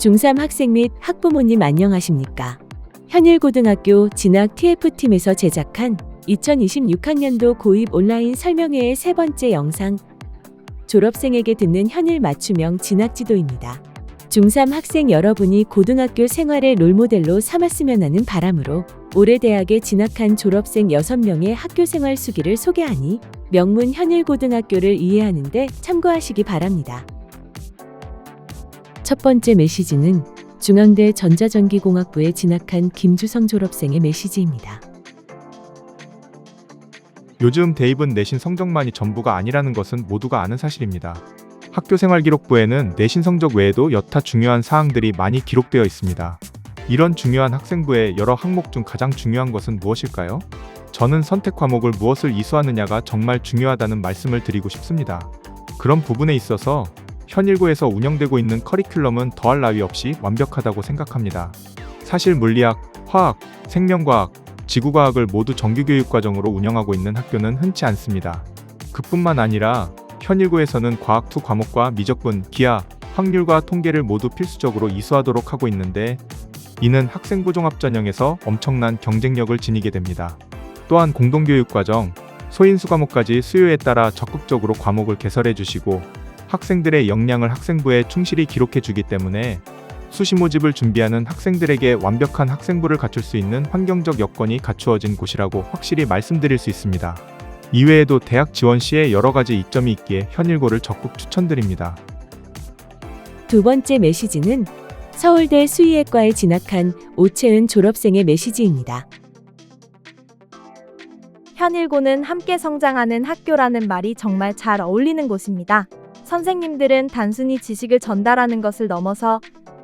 중3 학생 및 학부모님 안녕하십니까? 현일고등학교 진학 TF팀에서 제작한 2026학년도 고입 온라인 설명회의 세 번째 영상, 졸업생에게 듣는 현일 맞춤형 진학지도입니다. 중3 학생 여러분이 고등학교 생활의 롤모델로 삼았으면 하는 바람으로 올해 대학에 진학한 졸업생 6명의 학교생활 수기를 소개하니 명문 현일고등학교를 이해하는 데 참고하시기 바랍니다. 첫 번째 메시지는 중앙대 전자전기공학부에 진학한 김주성 졸업생의 메시지입니다. 요즘 대입은 내신 성적만이 전부가 아니라는 것은 모두가 아는 사실입니다. 학교생활기록부에는 내신 성적 외에도 여타 중요한 사항들이 많이 기록되어 있습니다. 이런 중요한 학생부의 여러 항목 중 가장 중요한 것은 무엇일까요? 저는 선택 과목을 무엇을 이수하느냐가 정말 중요하다는 말씀을 드리고 싶습니다. 그런 부분에 있어서 현일고에서 운영되고 있는 커리큘럼은 더할 나위 없이 완벽하다고 생각합니다. 사실 물리학, 화학, 생명과학, 지구과학을 모두 정규교육과정으로 운영하고 있는 학교는 흔치 않습니다. 그뿐만 아니라 현일고에서는 과학 2 과목과 미적분, 기하, 확률과 통계를 모두 필수적으로 이수하도록 하고 있는데 이는 학생부 종합전형에서 엄청난 경쟁력을 지니게 됩니다. 또한 공동교육과정, 소인수 과목까지 수요에 따라 적극적으로 과목을 개설해 주시고 학생들의 역량을 학생부에 충실히 기록해 주기 때문에 수시 모집을 준비하는 학생들에게 완벽한 학생부를 갖출 수 있는 환경적 여건이 갖추어진 곳이라고 확실히 말씀드릴 수 있습니다. 이외에도 대학 지원 시에 여러 가지 이점이 있기에 현일고를 적극 추천드립니다. 두 번째 메시지는 서울대 수의학과에 진학한 오채은 졸업생의 메시지입니다. 현일고는 함께 성장하는 학교라는 말이 정말 잘 어울리는 곳입니다. 선생님들은 단순히 지식을 전달하는 것을 넘어서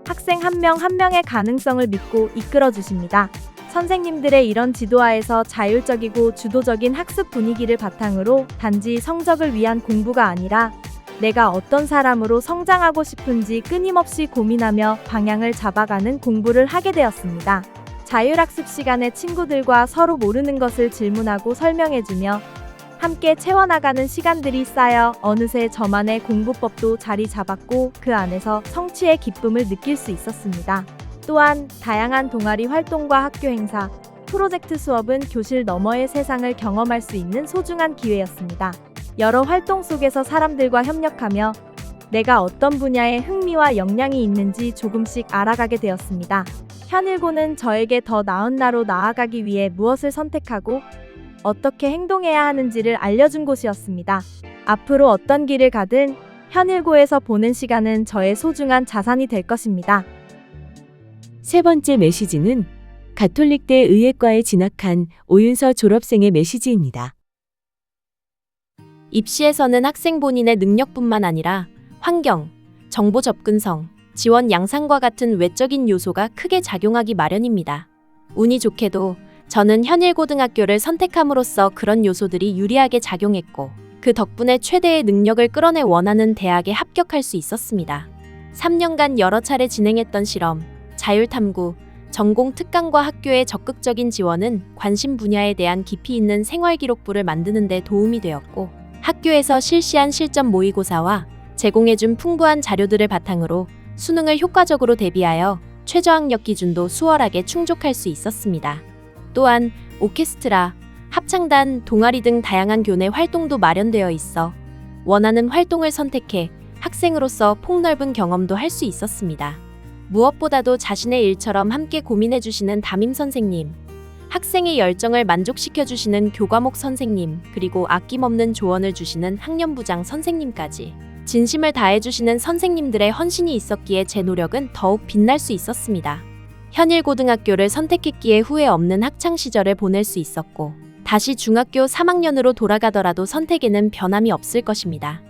학생 한 명 한 명의 가능성을 믿고 이끌어 주십니다. 선생님들의 이런 지도하에서 자율적이고 주도적인 학습 분위기를 바탕으로 단지 성적을 위한 공부가 아니라 내가 어떤 사람으로 성장하고 싶은지 끊임없이 고민하며 방향을 잡아가는 공부를 하게 되었습니다. 자율학습 시간에 친구들과 서로 모르는 것을 질문하고 설명해주며 함께 채워나가는 시간들이 쌓여 어느새 저만의 공부법도 자리 잡았고 그 안에서 성취의 기쁨을 느낄 수 있었습니다. 또한 다양한 동아리 활동과 학교 행사, 프로젝트 수업은 교실 너머의 세상을 경험할 수 있는 소중한 기회였습니다. 여러 활동 속에서 사람들과 협력하며 내가 어떤 분야에 흥미와 역량이 있는지 조금씩 알아가게 되었습니다. 현일고는 저에게 더 나은 나로 나아가기 위해 무엇을 선택하고 어떻게 행동해야 하는지를 알려준 곳이었습니다. 앞으로 어떤 길을 가든 현일고에서 보낸 시간은 저의 소중한 자산이 될 것입니다. 세 번째 메시지는 가톨릭대 의예과에 진학한 오윤서 졸업생의 메시지입니다. 입시에서는 학생 본인의 능력뿐만 아니라 환경, 정보 접근성, 지원 양상과 같은 외적인 요소가 크게 작용하기 마련입니다. 운이 좋게도 저는 현일고등학교를 선택함으로써 그런 요소들이 유리하게 작용했고 그 덕분에 최대의 능력을 끌어내 원하는 대학에 합격할 수 있었습니다. 3년간 여러 차례 진행했던 실험, 자율탐구, 전공 특강과 학교의 적극적인 지원은 관심 분야에 대한 깊이 있는 생활기록부를 만드는 데 도움이 되었고 학교에서 실시한 실전 모의고사와 제공해준 풍부한 자료들을 바탕으로 수능을 효과적으로 대비하여 최저학력 기준도 수월하게 충족할 수 있었습니다. 또한 오케스트라, 합창단, 동아리 등 다양한 교내 활동도 마련되어 있어 원하는 활동을 선택해 학생으로서 폭넓은 경험도 할 수 있었습니다. 무엇보다도 자신의 일처럼 함께 고민해주시는 담임 선생님, 학생의 열정을 만족시켜주시는 교과목 선생님, 그리고 아낌없는 조언을 주시는 학년부장 선생님까지 진심을 다해주시는 선생님들의 헌신이 있었기에 제 노력은 더욱 빛날 수 있었습니다. 현일고등학교를 선택했기에 후회 없는 학창시절을 보낼 수 있었고 다시 중학교 3학년으로 돌아가더라도 선택에는 변함이 없을 것입니다.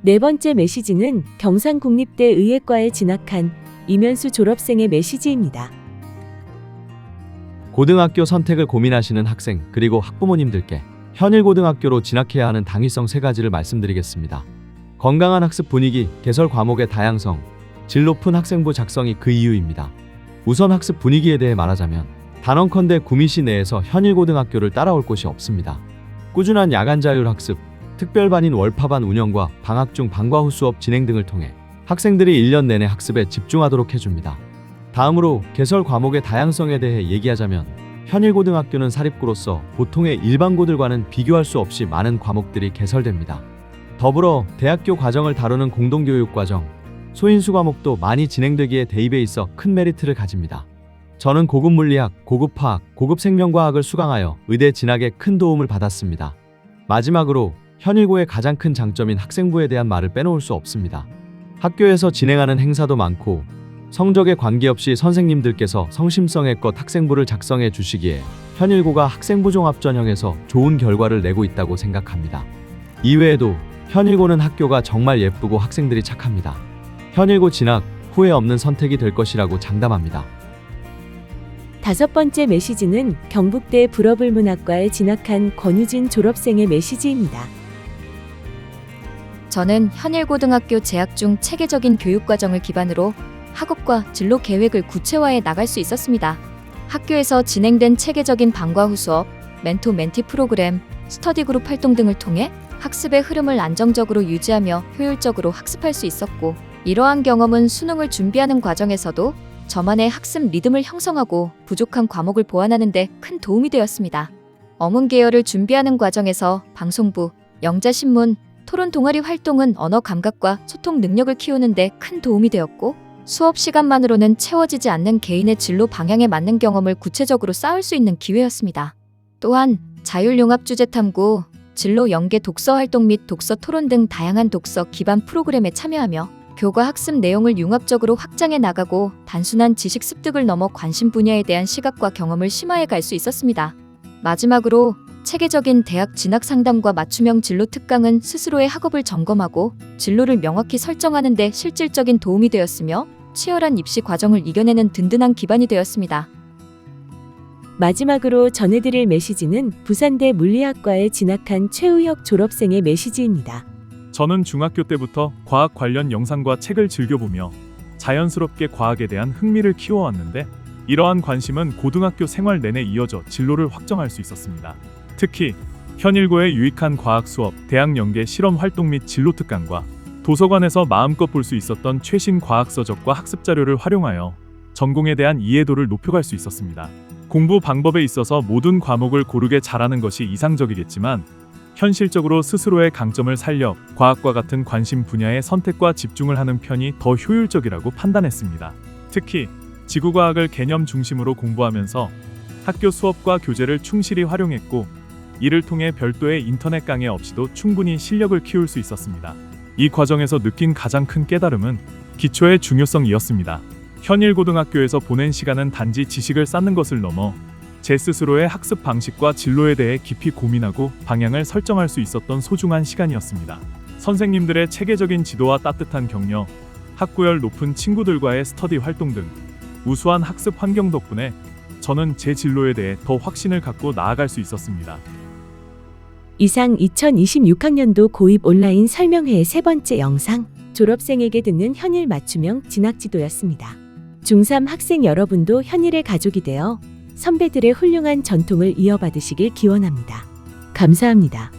네 번째 메시지는 경상국립대 의예과에 진학한 이면수 졸업생의 메시지입니다. 고등학교 선택을 고민하시는 학생 그리고 학부모님들께 현일고등학교로 진학해야 하는 당위성 3가지를 말씀드리겠습니다. 건강한 학습 분위기, 개설 과목의 다양성, 질 높은 학생부 작성이 그 이유입니다. 우선 학습 분위기에 대해 말하자면 단언컨대 구미시 내에서 현일고등학교를 따라올 곳이 없습니다. 꾸준한 야간 자율학습, 특별반인 월파반 운영과 방학 중 방과 후 수업 진행 등을 통해 학생들이 1년 내내 학습에 집중하도록 해줍니다. 다음으로 개설 과목의 다양성에 대해 얘기하자면 현일고등학교는 사립고로서 보통의 일반고들과는 비교할 수 없이 많은 과목들이 개설됩니다. 더불어 대학교 과정을 다루는 공동교육과정, 소인수 과목도 많이 진행되기에 대입에 있어 큰 메리트를 가집니다. 저는 고급 물리학, 고급 화학, 고급 생명과학을 수강하여 의대 진학에 큰 도움을 받았습니다. 마지막으로 현일고의 가장 큰 장점인 학생부에 대한 말을 빼놓을 수 없습니다. 학교에서 진행하는 행사도 많고 성적에 관계없이 선생님들께서 성심성의껏 학생부를 작성해 주시기에 현일고가 학생부 종합 전형에서 좋은 결과를 내고 있다고 생각합니다. 이외에도 현일고는 학교가 정말 예쁘고 학생들이 착합니다. 현일고 진학 후회 없는 선택이 될 것이라고 장담합니다. 5번째 메시지는 경북대 불어불문학과에 진학한 권유진 졸업생의 메시지입니다. 저는 현일고등학교 재학 중 체계적인 교육과정을 기반으로 학업과 진로 계획을 구체화해 나갈 수 있었습니다. 학교에서 진행된 체계적인 방과 후 수업, 멘토 멘티 프로그램, 스터디 그룹 활동 등을 통해 학습의 흐름을 안정적으로 유지하며 효율적으로 학습할 수 있었고, 이러한 경험은 수능을 준비하는 과정에서도 저만의 학습 리듬을 형성하고 부족한 과목을 보완하는 데 큰 도움이 되었습니다. 어문 계열을 준비하는 과정에서 방송부, 영자신문, 토론 동아리 활동은 언어 감각과 소통 능력을 키우는 데 큰 도움이 되었고, 수업 시간만으로는 채워지지 않는 개인의 진로 방향에 맞는 경험을 구체적으로 쌓을 수 있는 기회였습니다. 또한 자율융합주제 탐구, 진로 연계 독서 활동 및 독서 토론 등 다양한 독서 기반 프로그램에 참여하며 교과 학습 내용을 융합적으로 확장해 나가고 단순한 지식 습득을 넘어 관심 분야에 대한 시각과 경험을 심화해 갈 수 있었습니다. 마지막으로 체계적인 대학 진학 상담과 맞춤형 진로 특강은 스스로의 학업을 점검하고 진로를 명확히 설정하는 데 실질적인 도움이 되었으며 치열한 입시 과정을 이겨내는 든든한 기반이 되었습니다. 마지막으로 전해드릴 메시지는 부산대 물리학과에 진학한 최우혁 졸업생의 메시지입니다. 저는 중학교 때부터 과학 관련 영상과 책을 즐겨보며 자연스럽게 과학에 대한 흥미를 키워왔는데, 이러한 관심은 고등학교 생활 내내 이어져 진로를 확정할 수 있었습니다. 특히 현일고의 유익한 과학 수업, 대학 연계 실험 활동 및 진로 특강과 도서관에서 마음껏 볼 수 있었던 최신 과학 서적과 학습 자료를 활용하여 전공에 대한 이해도를 높여갈 수 있었습니다. 공부 방법에 있어서 모든 과목을 고르게 잘하는 것이 이상적이겠지만, 현실적으로 스스로의 강점을 살려 과학과 같은 관심 분야의 선택과 집중을 하는 편이 더 효율적이라고 판단했습니다. 특히 지구과학을 개념 중심으로 공부하면서 학교 수업과 교재를 충실히 활용했고, 이를 통해 별도의 인터넷 강의 없이도 충분히 실력을 키울 수 있었습니다. 이 과정에서 느낀 가장 큰 깨달음은 기초의 중요성이었습니다. 현일고등학교에서 보낸 시간은 단지 지식을 쌓는 것을 넘어 제 스스로의 학습 방식과 진로에 대해 깊이 고민하고 방향을 설정할 수 있었던 소중한 시간이었습니다. 선생님들의 체계적인 지도와 따뜻한 격려, 학구열 높은 친구들과의 스터디 활동 등 우수한 학습 환경 덕분에 저는 제 진로에 대해 더 확신을 갖고 나아갈 수 있었습니다. 이상 2026학년도 고입 온라인 설명회의 3번째 영상, 졸업생에게 듣는 현일 맞춤형 진학지도였습니다. 중3 학생 여러분도 현일의 가족이 되어 선배들의 훌륭한 전통을 이어받으시길 기원합니다. 감사합니다.